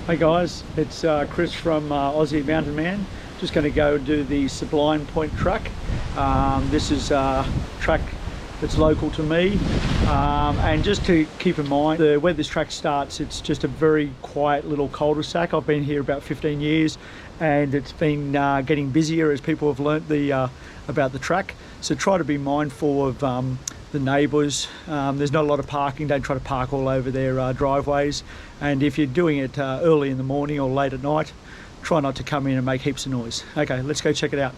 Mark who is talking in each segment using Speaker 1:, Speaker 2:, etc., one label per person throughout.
Speaker 1: Hey guys, it's Chris from Aussie Mountain Man. Just going to go do the Sublime Point Track. This is a track that's local to me, and just to keep in mind where this track starts, it's just a very quiet little cul-de-sac. I've been here about 15 years and it's been getting busier as people have learnt about the track, so try to be mindful of the neighbours. There's not a lot of parking. Don't try to park all over their driveways, and if you're doing it early in the morning or late at night, try not to come in and make heaps of noise. Okay, let's go check it out.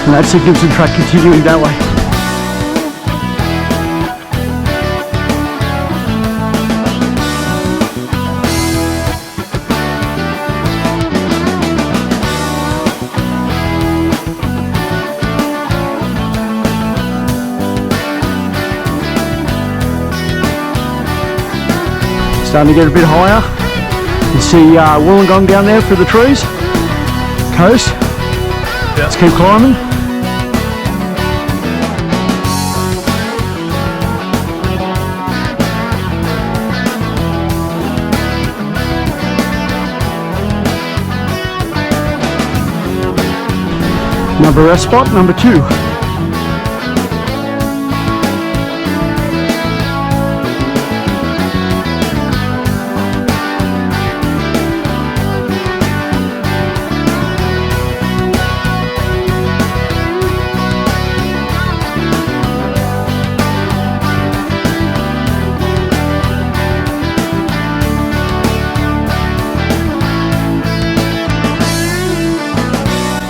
Speaker 1: And that's the Gibson track continuing that way. Starting to get a bit higher. You can see Wollongong down there for the trees. Coast. Yep. Let's keep climbing. Another rest spot, number 2.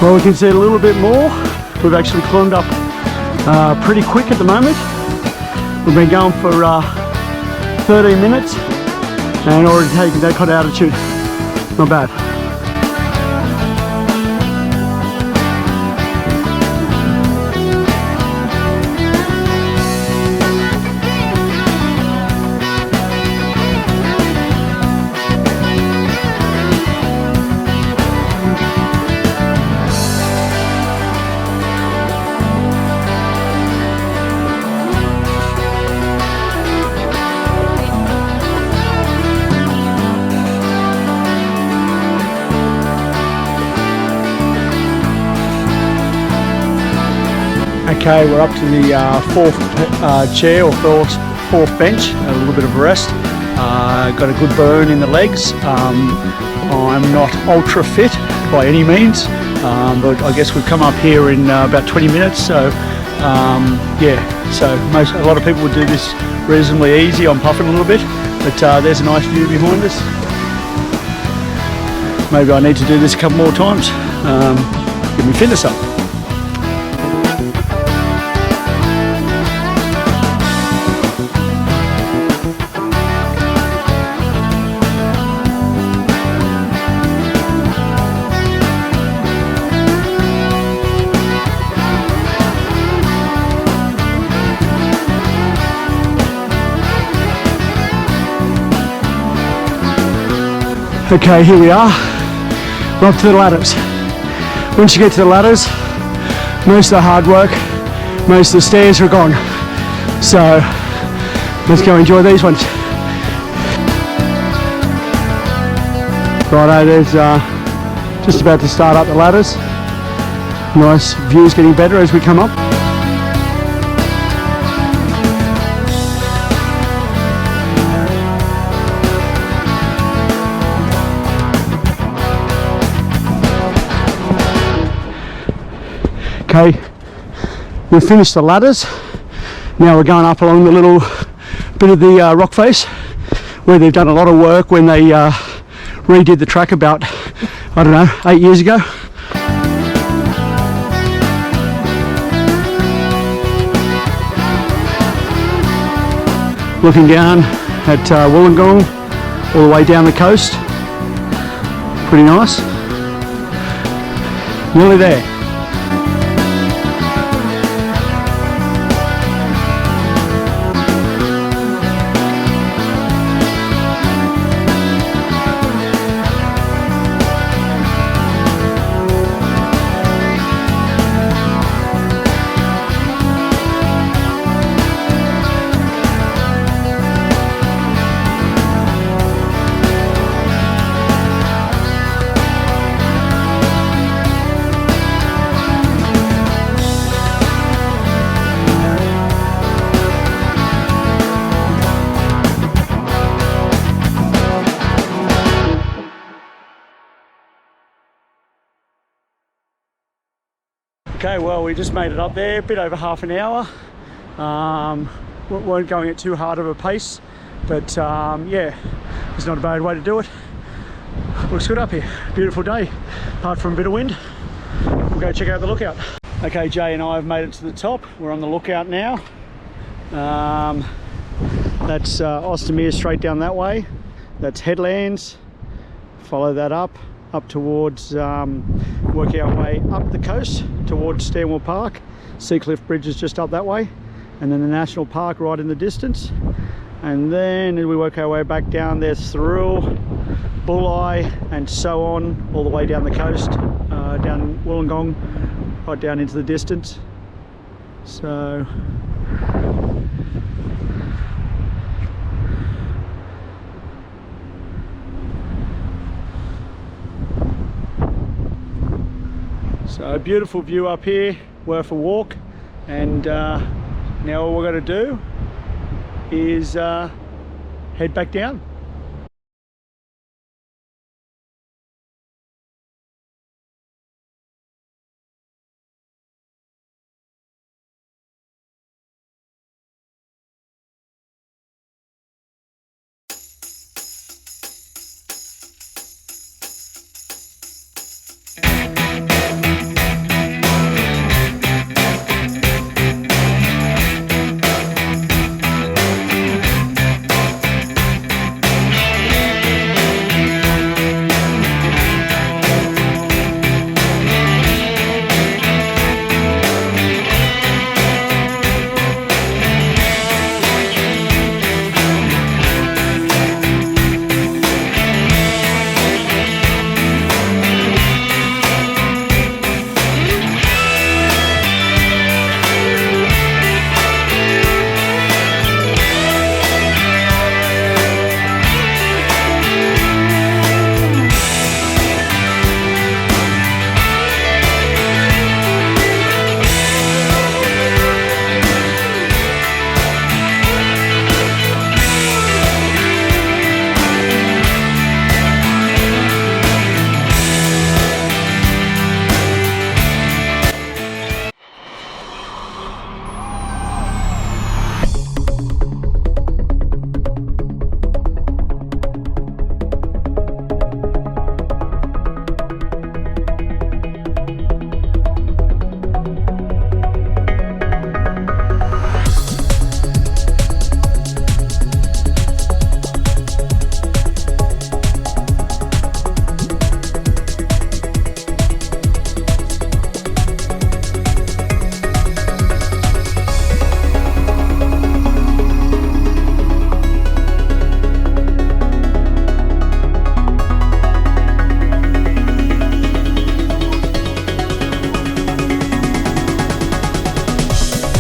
Speaker 1: Well, we can see a little bit more. We've actually climbed up pretty quick at the moment. We've been going for 13 minutes and already taking that kind of altitude. Not bad. Okay, we're up to the fourth chair or fourth bench, a little bit of a rest. Got a good burn in the legs. I'm not ultra fit by any means, but I guess we've come up here in about 20 minutes, so yeah, so a lot of people would do this reasonably easy. I'm puffing a little bit, but there's a nice view behind us. Maybe I need to do this a couple more times, get my fitness up. Okay, here we are. We're up to the ladders. Once you get to the ladders, most of the hard work, most of the stairs are gone. So let's go enjoy these ones. Righto, there's just about to start up the ladders. Nice views getting better as we come up.
Speaker 2: Okay, we've finished the ladders. Now we're going up along the little bit of the rock face where they've done a lot of work when they redid the track about, I don't know, 8 years ago. Looking down at Wollongong, all the way down the coast. Pretty nice. Nearly there. Okay, well, we just made it up there, a bit over half an hour. Weren't going at too hard of a pace, but yeah, it's not a bad way to do it. Looks good up here. Beautiful day, apart from a bit of wind. We'll go check out the lookout. Okay, Jay and I have made it to the top. We're on the lookout now. That's Austinmer straight down that way. That's headlands. Follow that up towards, work our way up the coast towards Stanwell Park. Seacliff Bridge is just up that way, and then the National Park right in the distance. And then we work our way back down there through Bulli and so on, all the way down the coast, down Wollongong, right down into the distance. So a beautiful view up here, worth a walk. And now all we're going to do is head back down.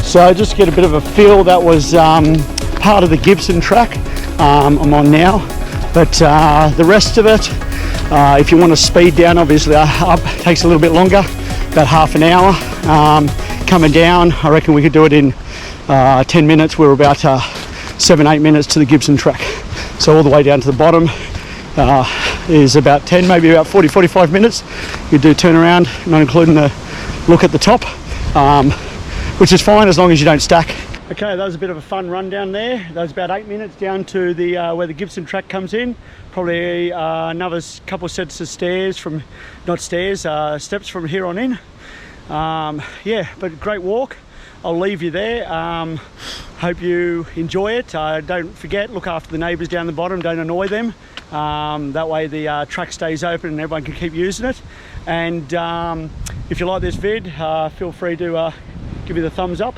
Speaker 2: So just to get a bit of a feel, that was part of the Gibson track I'm on now. But the rest of it, if you want to speed down, obviously up takes a little bit longer, about half an hour. Coming down, I reckon we could do it in 10 minutes. We're about 7-8 minutes to the Gibson track. So all the way down to the bottom is about 10, maybe about 40-45 minutes. You do turn around, not including the look at the top. which is fine as long as you don't stack. Okay, that was a bit of a fun run down there. That was about 8 minutes down to the where the Gibson track comes in. Probably another couple sets of stairs from, not stairs, steps from here on in. Yeah, but great walk. I'll leave you there. Hope you enjoy it. Don't forget, look after the neighbours down the bottom, don't annoy them. That way the track stays open and everyone can keep using it. And if you like this vid, feel free to give me the thumbs up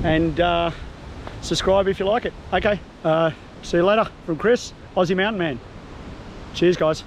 Speaker 2: and subscribe if you like it. Okay, see you later from Chris, Aussie Mountain Man. Cheers guys.